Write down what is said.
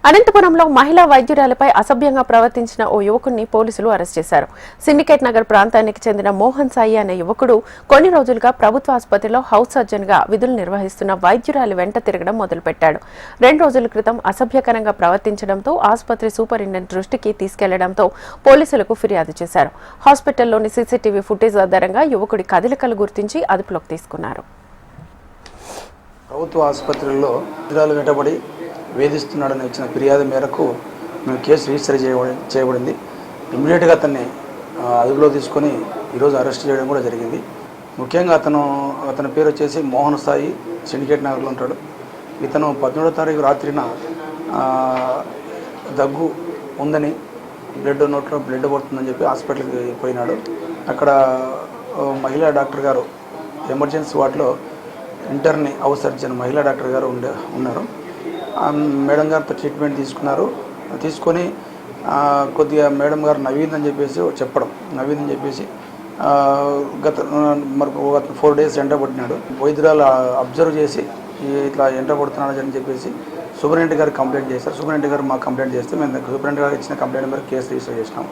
అనంతపురంలో మహిళా వైద్యురాలపై అసభ్యంగా ప్రవర్తించిన ఓ యువకుడిని పోలీసులు అరెస్ట్ చేశారు. సిండికేట్ నగర్ ప్రాంతానికి చెందిన మోహన్ సాయి అనే యువకుడు కొన్ని రోజులుగా ప్రభుత్వ ఆసుపత్రిలో హౌస్ సర్జన్ గా విధులు నిర్వహిస్తున్న వైద్యురాలి వెంట తిరగడం మొదలుపెట్టాడు. 2 రోజుల క్రితం అసభ్యకరంగా ప్రవర్తించడంతో ఆసుపత్రి సూపరింటెండెంట్ దృష్టికి తీసుకెళ్లడంతో పోలీసులకు ఫిర్యాదు చేశారు. హాస్పిటల్లోని సీసీటీవీ ఫుటేజ్ ఆధారంగా యువకుడి కదలికలు గుర్తించి అదుపులోకి తీసుకున్నారు. ప్రభుత్వ ఆసుపత్రుల్లో వైద్యురాలు వెంటబడి వేధిస్తున్నాడని వచ్చిన ఫిర్యాదు మేరకు మేము కేసు రిజిస్టర్ చేయబడింది. ఇమ్మీడియట్గా అతన్ని అదుపులో తీసుకొని ఈరోజు అరెస్ట్ చేయడం కూడా జరిగింది. ముఖ్యంగా అతని పేరు వచ్చేసి మోహన్ సాయి, సిండికేట్ నగర్లో ఉంటాడు. ఇతను 17వ తారీఖు రాత్రిన దగ్గు ఉందని నోట్లో బ్లడ్ పడుతుందని చెప్పి హాస్పిటల్కి పోయినాడు. అక్కడ మహిళా డాక్టర్ గారు ఎమర్జెన్సీ వార్డులో ఇంటర్ని హౌస్ సర్జన్ మహిళా డాక్టర్ గారు ఉన్నారు. మేడం గారితో ట్రీట్మెంట్ తీసుకొని కొద్దిగా మేడం గారు నవ్విందని చెప్పేసి మనకు 4 డేస్ ఎంట పట్టినాడు. వైద్యురాలు అబ్జర్వ్ చేసి ఇట్లా ఎంట పడుతున్నాడని చెప్పేసి సూపరింటెండెంట్ గారికి కంప్లైంట్ చేశారు. సూపరింటెండెంట్ గారు మాకు కంప్లైంట్ చేస్తే మేము సూపరింటెండెంట్ గారు ఇచ్చిన కంప్లైంట్ మేరకు కేసు రిజిస్టర్ చేసినాము.